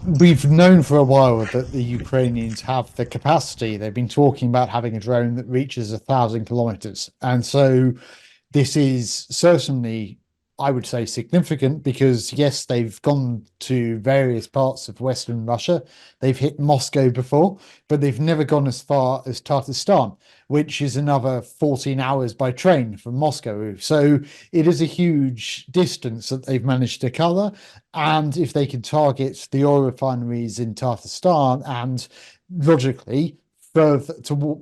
We've known for a while that the Ukrainians have the capacity. They've been talking about having a drone that reaches 1,000 kilometers. And so this is certainly, I would say, significant because, yes, they've gone to various parts of Western Russia. They've hit Moscow before, but they've never gone as far as Tartarstan, which is another 14 hours by train from Moscow. So it is a huge distance that they've managed to cover. And if they can target the oil refineries in Tartarstan and logically further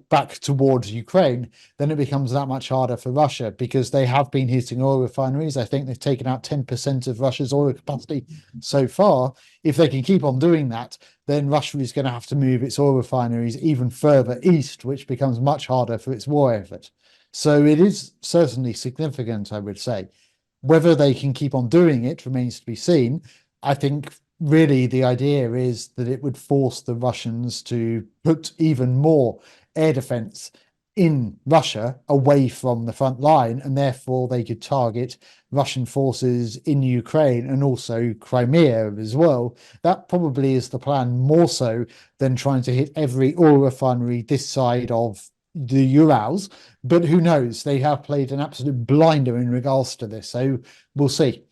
back towards Ukraine, then it becomes that much harder for Russia because they have been hitting oil refineries. I think they've taken out 10% of Russia's oil capacity so far. If they can keep on doing that, then Russia is going to have to move its oil refineries even further east, which becomes much harder for its war effort. So it is certainly significant, I would say. Whether they can keep on doing it remains to be seen. I think really the idea is that it would force the Russians to put even more air defense in Russia away from the front line, and therefore they could target Russian forces in Ukraine and also Crimea as well. That probably is the plan more so than trying to hit every oil refinery this side of the Urals. But who knows? They have played an absolute blinder in regards to this, so we'll see.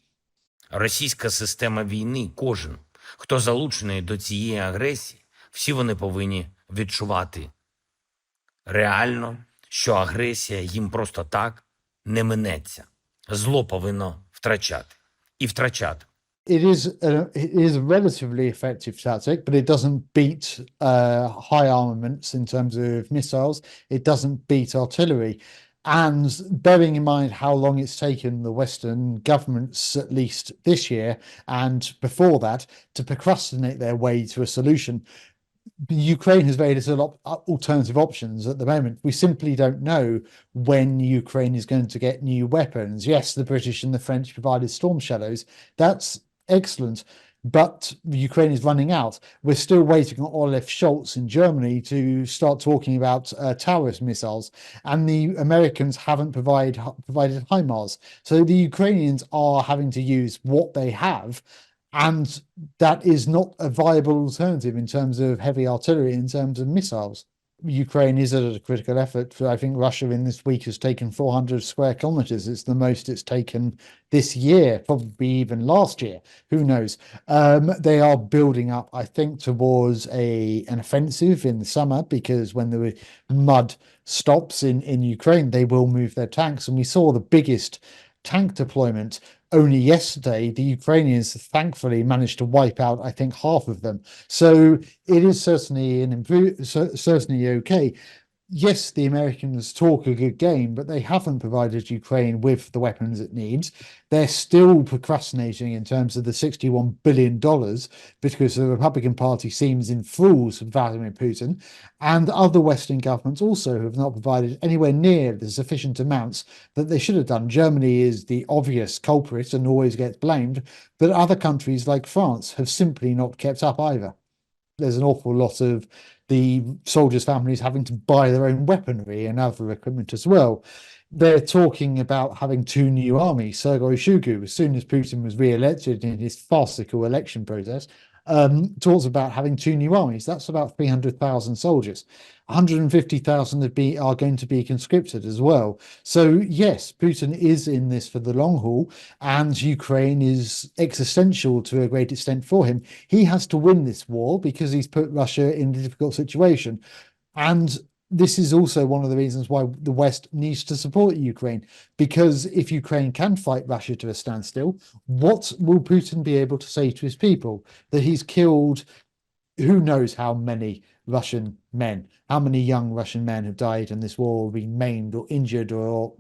Російська система війни, кожен, хто залучений до цієї агресії, всі вони повинні відчувати реально, що агресія їм просто так не минеться. Зло повинно втрачати. І втрачати. It is a relatively effective tactic, but it doesn't beat high armaments in terms of missiles. It doesn't beat artillery. And bearing in mind how long it's taken the Western governments, at least this year and before that, to procrastinate their way to a solution, Ukraine has very little alternative options at the moment. We simply don't know when Ukraine is going to get new weapons. Yes, the British and the French provided Storm Shadows. That's excellent. But Ukraine is running out. We're still waiting on Olaf Scholz in Germany to start talking about Taurus missiles, and the Americans haven't provided HIMARS. So the Ukrainians are having to use what they have, and that is not a viable alternative in terms of heavy artillery, in terms of missiles. Ukraine is at a critical effort. I think Russia in this week has taken 400 square kilometers. It's the most it's taken this year, probably even last year. Who knows? They are building up, I think, towards an offensive in the summer because when the mud stops in Ukraine, they will move their tanks. And we saw the biggest tank deployment only yesterday. The Ukrainians thankfully managed to wipe out, I think, half of them. So it is certainly certainly okay. Yes, the Americans talk a good game, but they haven't provided Ukraine with the weapons it needs. They're still procrastinating in terms of the $61 billion because the Republican Party seems in fools with Vladimir Putin. And other Western governments also have not provided anywhere near the sufficient amounts that they should have done. Germany is the obvious culprit and always gets blamed, but other countries like France have simply not kept up either. There's an awful lot of the soldiers' families having to buy their own weaponry and other equipment as well. They're talking about having two new armies. Sergei Shoigu, as soon as Putin was re-elected in his farcical election process, talks about having two new armies. That's about 300,000 soldiers. 150,000 are going to be conscripted as well. So yes, Putin is in this for the long haul, and Ukraine is existential to a great extent for him. He has to win this war because he's put Russia in a difficult situation. And this is also one of the reasons why the West needs to support Ukraine, because if Ukraine can fight Russia to a standstill, what will Putin be able to say to his people? That he's killed who knows how many Russian men, how many young Russian men have died in this war, or been maimed or injured or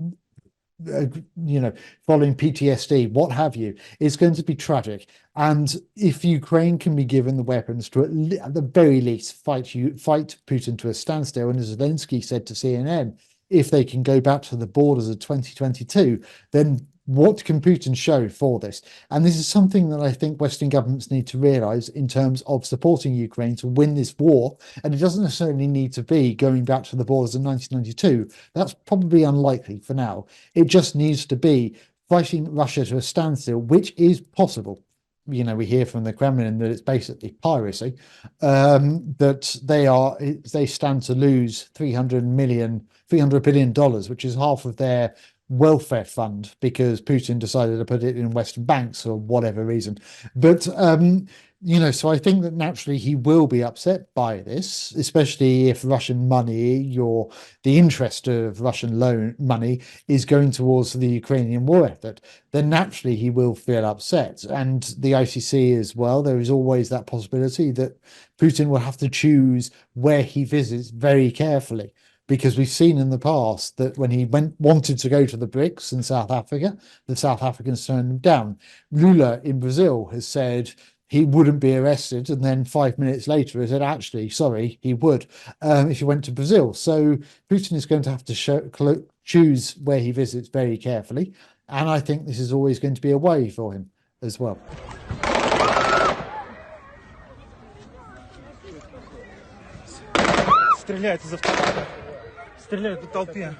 following PTSD, what have you. It's going to be tragic. And if Ukraine can be given the weapons to at the very least fight Putin to a standstill, and as Zelensky said to CNN, if they can go back to the borders of 2022, then what can Putin show for this? And this is something that I think Western governments need to realize in terms of supporting Ukraine to win this war. And it doesn't necessarily need to be going back to the borders of 1992. That's probably unlikely for now. It just needs to be fighting Russia to a standstill, which is possible. we hear from the Kremlin that it's basically piracy, that they stand to lose $300 billion, which is half of their welfare fund because Putin decided to put it in Western banks for whatever reason. But so I think that naturally he will be upset by this, especially if Russian money or the interest of Russian loan money is going towards the Ukrainian war effort. Then naturally he will feel upset. And the ICC as well, there is always that possibility that Putin will have to choose where he visits very carefully. Because we've seen in the past that when he wanted to go to the BRICS in South Africa, the South Africans turned him down. Lula in Brazil has said he wouldn't be arrested, and then 5 minutes later he said, actually, sorry, he would if he went to Brazil. So Putin is going to have to choose where he visits very carefully, and I think this is always going to be a way for him as well. Стреляют из автомата. Стреляют по толпе.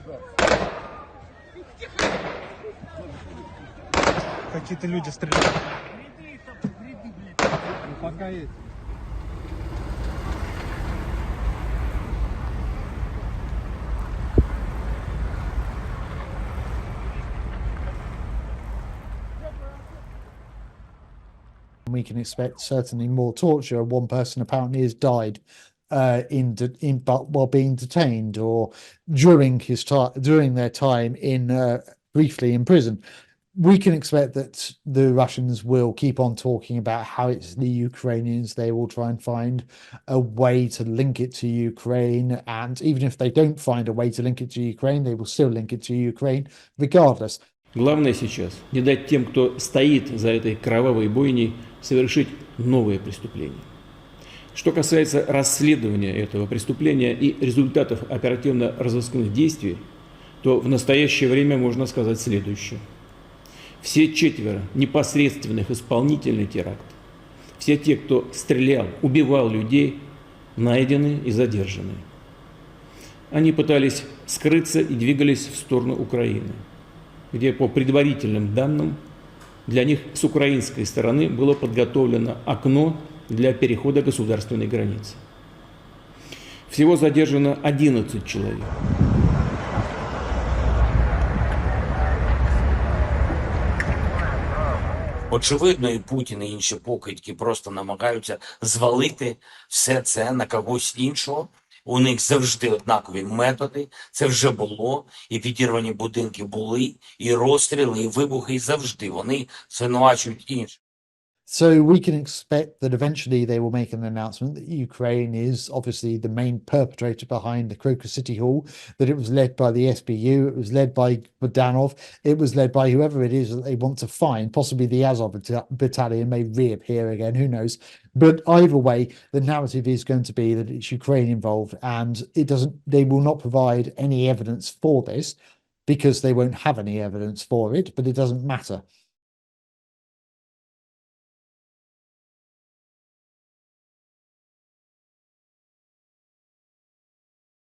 Какие-то люди стреляют. Пока есть. We can expect certainly more torture. One person apparently has died while being detained or during their time briefly in prison. We can expect that the Russians will keep on talking about how it's the Ukrainians. They will try and find a way to link it to Ukraine. And even if they don't find a way to link it to Ukraine, they will still link it to Ukraine regardless. Главное сейчас не дать тем, кто стоит за этой кровавой бойней, совершить новые преступления. Что касается расследования этого преступления и результатов оперативно-розыскных действий, то в настоящее время можно сказать следующее. Все 4 непосредственных исполнителей теракта, все те, кто стрелял, убивал людей, найдены и задержаны. Они пытались скрыться и двигались в сторону Украины, где по предварительным данным для них с украинской стороны было подготовлено окно для перехода государственной границы. Всего задержано 11 человек. Очевидно, і Путін, і інші покидьки просто намагаються звалити все це на когось іншого. У них завжди однакові методи, це вже було, і підірвані будинки були, і розстріли, і вибухи, і завжди вони звинувачують інших. So we can expect that eventually they will make an announcement that Ukraine is obviously the main perpetrator behind the Crocus City Hall, that it was led by the SBU, it was led by Bogdanov, it was led by whoever it is that they want to find. Possibly the Azov battalion may reappear again, who knows. But either way, the narrative is going to be that it's Ukraine involved, and they will not provide any evidence for this because they won't have any evidence for it, but it doesn't matter.